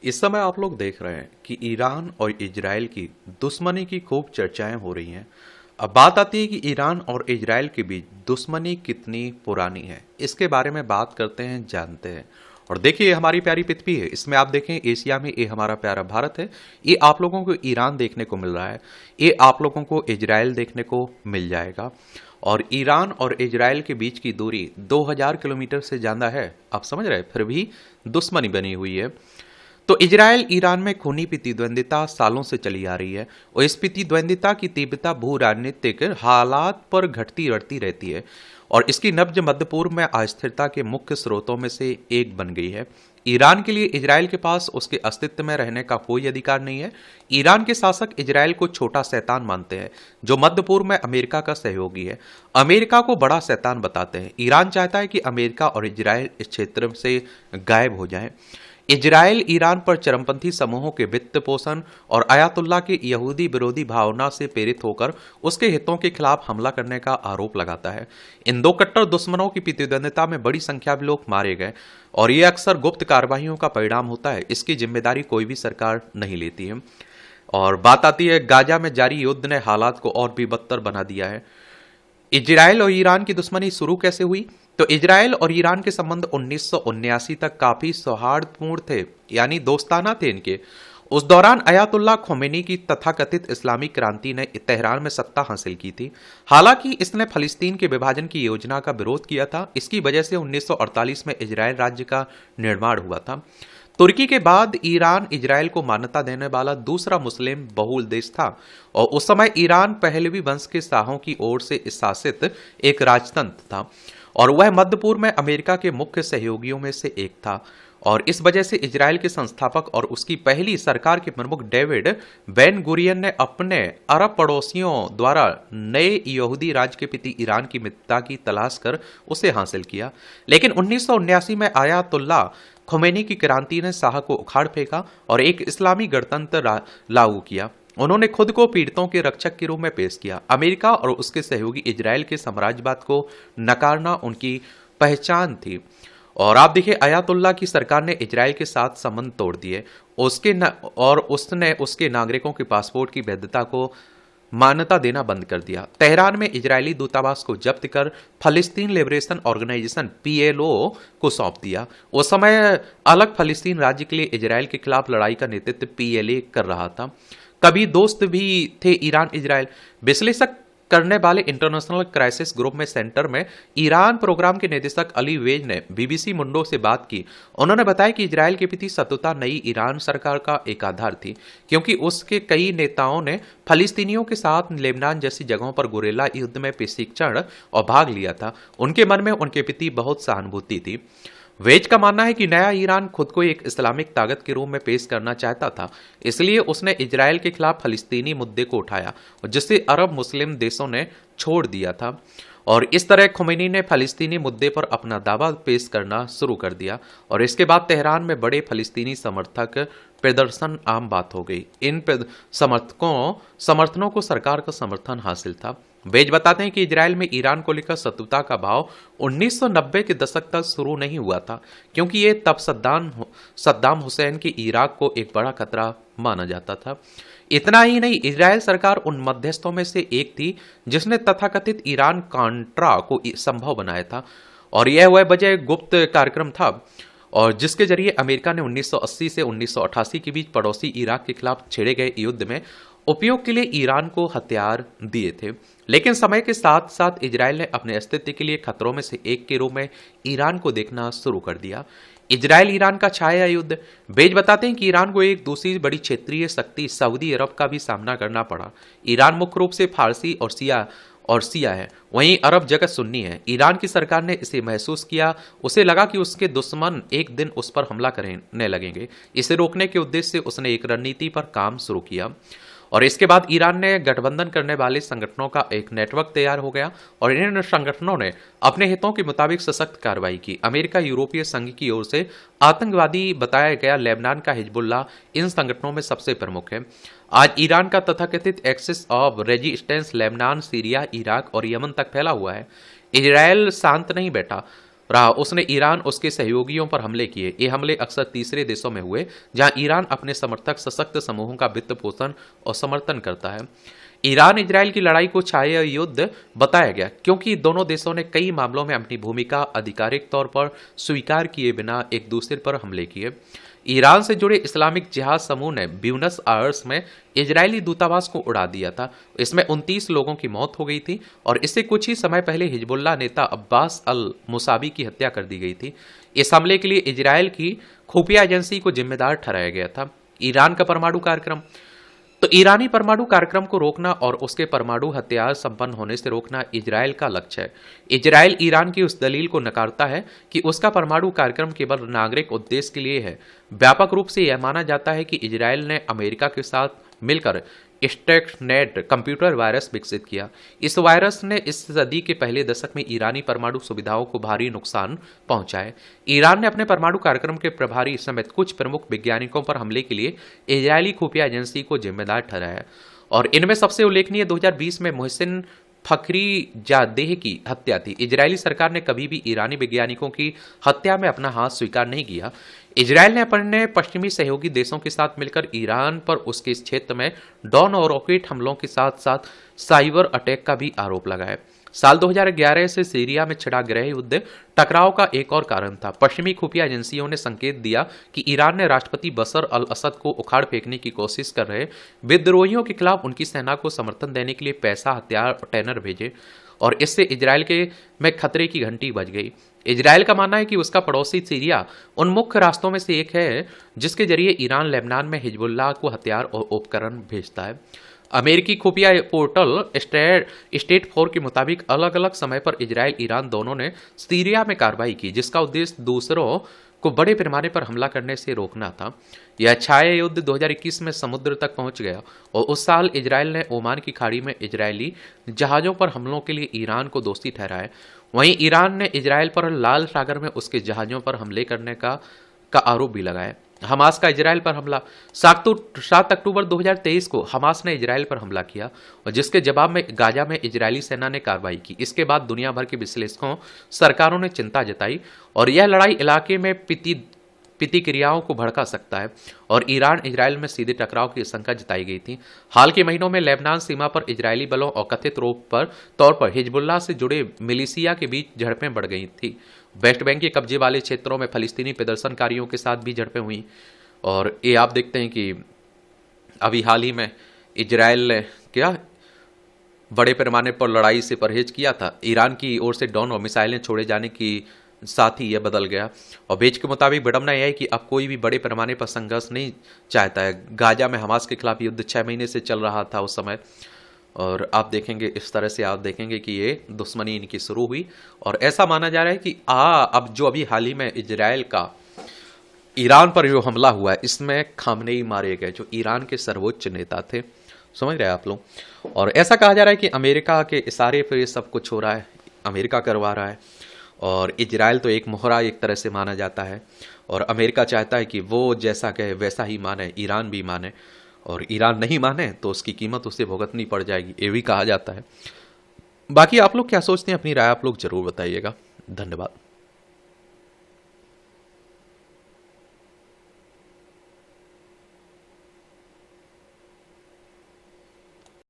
इस समय आप लोग देख रहे हैं कि ईरान और इजराइल की दुश्मनी की खूब चर्चाएं हो रही हैं। अब बात आती है कि ईरान और इजराइल के बीच दुश्मनी कितनी पुरानी है, इसके बारे में बात करते हैं, जानते हैं। और देखिए, ये हमारी प्यारी पृथ्वी है, इसमें आप देखें एशिया में ये हमारा प्यारा भारत है। ये आप लोगों को ईरान देखने को मिल रहा है, ये आप लोगों को इजराइल देखने को मिल जाएगा। और ईरान और इजराइल के बीच की दूरी 2000 किलोमीटर से ज़्यादा है, आप समझ रहे हैं, फिर भी दुश्मनी बनी हुई है। तो इजराइल ईरान में खूनी प्रतिद्वंदिता सालों से चली आ रही है और इस प्रतिद्वंदिता की तीव्रता भू राजनीतिक हालात पर घटती बढ़ती रहती है और इसकी नब्ज मध्य पूर्व में अस्थिरता के मुख्य स्रोतों में से एक बन गई है। ईरान के लिए इजराइल के पास उसके अस्तित्व में रहने का कोई अधिकार नहीं है। ईरान के शासक इजराइल को छोटा शैतान मानते हैं जो मध्य पूर्व में अमेरिका का सहयोगी है। अमेरिका को बड़ा शैतान बताते हैं। ईरान चाहता है कि अमेरिका और इजराइल इस क्षेत्र से गायब हो जाएं। इजराइल ईरान पर चरमपंथी समूहों के वित्त पोषण और अयातुल्ला के यहूदी विरोधी भावना से प्रेरित होकर उसके हितों के खिलाफ हमला करने का आरोप लगाता है। इन दो कट्टर दुश्मनों की प्रतिद्वंदिता में बड़ी संख्या में लोग मारे गए और ये अक्सर गुप्त कार्रवाइयों का परिणाम होता है। इसकी जिम्मेदारी कोई भी सरकार नहीं लेती है। और बात आती है गाजा में जारी युद्ध ने हालात को और भी बदतर बना दिया है। इजराइल और ईरान की दुश्मनी शुरू कैसे हुई? तो इजराइल और ईरान के संबंध 1979 तक काफी सौहार्दपूर्ण थे, यानी दोस्ताना थे इनके। उस दौरान अयातुल्ला खोमेनी की तथाकथित इस्लामी क्रांति ने तेहरान में सत्ता हासिल की थी। हालांकि इसने फलस्तीन के विभाजन की योजना का विरोध किया था। इसकी वजह से 1948 में इजराइल राज्य का निर्माण हुआ था। तुर्की के बाद ईरान इजराइल को मान्यता देने वाला दूसरा मुस्लिम बहुल देश था और उस समय ईरान पहलवी वंश के शाहों की ओर से शासित एक राजतंत्र था और वह मध्य पूर्व में अमेरिका के मुख्य सहयोगियों में से एक था। और इस वजह से इजराइल के संस्थापक और उसकी पहली सरकार के प्रमुख डेविड बेन गुरियन ने अपने अरब पड़ोसियों द्वारा नए यहूदी राज्य के प्रति ईरान की मित्रता की तलाश कर उसे हासिल किया। लेकिन 1979 में आयातुल्ला खोमेनी की क्रांति ने शाह को उखाड़ फेंका और एक इस्लामी गणतंत्र लागू किया। उन्होंने खुद को पीड़ितों के रक्षक के रूप में पेश किया। अमेरिका और उसके सहयोगी इजराइल के साम्राज्यवाद को नकारना उनकी पहचान थी। और आप देखिए, अयातुल्ला की सरकार ने इजराइल के साथ संबंध तोड़ दिए और उसने उसके नागरिकों के पासपोर्ट की वैधता को मान्यता देना बंद कर दिया। तेहरान में इजरायली दूतावास को जब्त कर फलस्तीन लिबरेशन ऑर्गेनाइजेशन पीएलओ को सौंप दिया। उस समय अलग फलस्तीन राज्य के लिए इजराइल के खिलाफ लड़ाई का नेतृत्व पीएलए कर रहा था। कभी दोस्त भी थे ईरान इजराइल। विश्लेषक करने वाले इंटरनेशनल क्राइसिस ग्रुप में सेंटर में ईरान प्रोग्राम के निदेशक अली वेज ने बीबीसी मुंडो से बात की। उन्होंने बताया कि इजराइल के प्रति शत्रुता नई ईरान सरकार का एक आधार थी, क्योंकि उसके कई नेताओं ने फलस्तीनियों के साथ लेबनान जैसी जगहों पर गुरेला युद्ध में प्रशिक्षण और भाग लिया था। उनके मन में उनके प्रति बहुत सहानुभूति थी। वेज का मानना है कि नया ईरान खुद को एक इस्लामिक ताकत के रूप में पेश करना चाहता था, इसलिए उसने इजराइल के खिलाफ फलस्तीनी मुद्दे को उठाया, जिसे अरब मुस्लिम देशों ने छोड़ दिया था। और इस तरह खोमेनी ने फलस्तीनी मुद्दे पर अपना दावा पेश करना शुरू कर दिया और इसके बाद तेहरान में बड़े फलस्तीनी समर्थक प्रदर्शन आम बात हो गई। इन समर्थनों को सरकार का समर्थन हासिल था। वेज बताते हैं कि इजराइल में ईरान को लेकर शत्रुता का भाव 1990 के दशक तक शुरू नहीं हुआ था, क्योंकि ये तब सद्दाम हुसैन के इराक को एक बड़ा खतरा माना जाता था। इतना ही नहीं, इजराइल सरकार उन मध्यस्थों में से एक थी जिसने तथाकथित ईरान कॉन्ट्रा को संभव बनाया था और यह वह वजह गुप्त कार्यक्रम था और जिसके जरिए अमेरिका ने 1980 से 1988 के बीच पड़ोसी इराक के खिलाफ छेड़े गए युद्ध में उपयोग के लिए ईरान को हथियार दिए थे। लेकिन समय के साथ साथ इजराइल ने अपने अस्तित्व के लिए खतरों में से एक के रूप में ईरान को देखना शुरू कर दिया। इजराइल ईरान का छाया युद्ध। बेज बताते हैं कि ईरान को एक दूसरी बड़ी क्षेत्रीय शक्ति सऊदी अरब का भी सामना करना पड़ा। ईरान मुख्य रूप से फारसी और शिया है, वहीं अरब जगत सुन्नी है। ईरान की सरकार ने इसे महसूस किया। उसे लगा कि उसके दुश्मन एक दिन उस पर हमला करने लगेंगे। इसे रोकने के उद्देश्य से उसने एक रणनीति पर काम शुरू किया और इसके बाद ईरान ने गठबंधन करने वाले संगठनों का एक नेटवर्क तैयार हो गया और इन संगठनों ने अपने हितों के मुताबिक सशक्त कार्रवाई की। अमेरिका, यूरोपीय संघ की ओर से आतंकवादी बताया गया लेबनान का हिजबुल्लाह इन संगठनों में सबसे प्रमुख है। आज ईरान का तथाकथित axis of resistance Lebanon, Syria, Iraq और यमन तक फैला हुआ है। इजराइल शांत नहीं बैठा। रहा। उसने ईरान उसके सहयोगियों पर हमले किए। ये हमले अक्सर तीसरे देशों में हुए जहां ईरान अपने समर्थक सशक्त समूहों का वित्त पोषण और समर्थन करता है। ईरान इजराइल की लड़ाई को छाया युद्ध बताया गया क्योंकि दोनों देशों ने कई मामलों में अपनी भूमिका आधिकारिक तौर पर स्वीकार किए बिना एक दूसरे पर हमले किए। ईरान से जुड़े इस्लामिक जिहाद समूह ने ब्यूनस आयर्स में इजरायली दूतावास को उड़ा दिया था। इसमें 29 लोगों की मौत हो गई थी और इससे कुछ ही समय पहले हिजबुल्लाह नेता अब्बास अल मुसावी की हत्या कर दी गई थी। इस हमले के लिए इजरायल की खुफिया एजेंसी को जिम्मेदार ठहराया गया था। ईरान का परमाणु कार्यक्रम। तो ईरानी परमाणु कार्यक्रम को रोकना और उसके परमाणु हथियार संपन्न होने से रोकना इजरायल का लक्ष्य है। इजरायल ईरान की उस दलील को नकारता है कि उसका परमाणु कार्यक्रम केवल नागरिक उद्देश्य के लिए है। व्यापक रूप से यह माना जाता है कि इजरायल ने अमेरिका के साथ मिलकर स्टक्सनेट कंप्यूटर वायरस विकसित किया। इस वायरस ने इस सदी के पहले दशक में ईरानी परमाणु सुविधाओं को भारी नुकसान पहुंचाए। ईरान ने अपने परमाणु कार्यक्रम के प्रभारी समेत कुछ प्रमुख वैज्ञानिकों पर हमले के लिए इजरायली खुफिया एजेंसी को जिम्मेदार ठहराया और इनमें सबसे उल्लेखनीय 2020 में मोहसिन फखरीजादेह की हत्या थी। इजरायली सरकार ने कभी भी ईरानी वैज्ञानिकों की हत्या में अपना हाथ स्वीकार नहीं किया। इजरायल ने अपने पश्चिमी सहयोगी देशों के साथ मिलकर ईरान पर उसके इस क्षेत्र में ड्रोन और रॉकेट हमलों के साथ साथ साइबर अटैक का भी आरोप लगाया। साल 2011 से सीरिया में छिड़ा गृह युद्ध टकराव का एक और कारण था। पश्चिमी खुफिया एजेंसियों ने संकेत दिया कि ईरान ने राष्ट्रपति बशर अल असद को उखाड़ फेंकने की कोशिश कर रहे विद्रोहियों के खिलाफ उनकी सेना को समर्थन देने के लिए पैसा, हथियार और टैनर भेजे और इससे इजरायल के में खतरे की घंटी बज गई। इजरायल का मानना है कि उसका पड़ोसी सीरिया उन मुख्य रास्तों में से एक है जिसके जरिए ईरान लेबनान में हिजबुल्लाह को हथियार और उपकरण भेजता है। अमेरिकी खुफिया पोर्टल स्टेट फोर के मुताबिक अलग अलग समय पर इजरायल ईरान दोनों ने सीरिया में कार्रवाई की जिसका उद्देश्य दूसरों को बड़े पैमाने पर हमला करने से रोकना था। यह छाया युद्ध 2021 में समुद्र तक पहुंच गया और उस साल इजरायल ने ओमान की खाड़ी में इजरायली जहाजों पर हमलों के लिए ईरान को दोषी ठहराया। वहीं ईरान ने इजरायल पर लाल सागर में उसके जहाजों पर हमले करने का आरोप भी लगाया। हमास का इजरायल पर हमला। 7 अक्टूबर 2023 को हमास ने इजरायल पर हमला किया और जिसके जवाब में गाजा में इजरायली सेना ने कार्रवाई की। इसके बाद दुनिया भर के विश्लेषकों, सरकारों ने चिंता जताई और यह लड़ाई इलाके में प्रतिक्रियाओं को भड़का सकता है और ईरान इजरायल में सीधे टकराव की आशंका जताई गई थी। हाल के महीनों में लेबनान सीमा पर इजरायली बलों और कथित तौर पर हिजबुल्लाह से जुड़े मिलिशिया के बीच झड़पें बढ़ गई थी। वेस्ट बैंक के कब्जे वाले क्षेत्रों में फलिस्तीनी प्रदर्शनकारियों के साथ भी झड़पें हुई और ये आप देखते हैं कि अभी हाल ही में इजरायल ने क्या बड़े पैमाने पर लड़ाई से परहेज किया था। ईरान की ओर से ड्रोन और मिसाइलें छोड़े जाने की साथ ही यह बदल गया और बेच के मुताबिक विडंबना यह है कि अब कोई भी बड़े पैमाने पर संघर्ष नहीं चाहता है। गाजा में हमास के खिलाफ युद्ध 6 महीने से चल रहा था उस समय और आप देखेंगे इस तरह से आप देखेंगे कि ये दुश्मनी इनकी शुरू हुई और ऐसा माना जा रहा है कि अब जो अभी हाल ही में इजरायल का ईरान पर जो हमला हुआ है इसमें खामनेई मारे गए जो ईरान के सर्वोच्च नेता थे। समझ रहे हैं आप लोग। और ऐसा कहा जा रहा है कि अमेरिका के इशारे पर ये सब कुछ हो रहा है, अमेरिका करवा रहा है और इजरायल तो एक मोहरा एक तरह से माना जाता है और अमेरिका चाहता है कि वो जैसा कहे वैसा ही माने, ईरान भी माने और ईरान नहीं माने तो उसकी कीमत उसे भुगतनी पड़ जाएगी, ये भी कहा जाता है। बाकी आप लोग क्या सोचते हैं, अपनी राय आप लोग जरूर बताइएगा। धन्यवाद।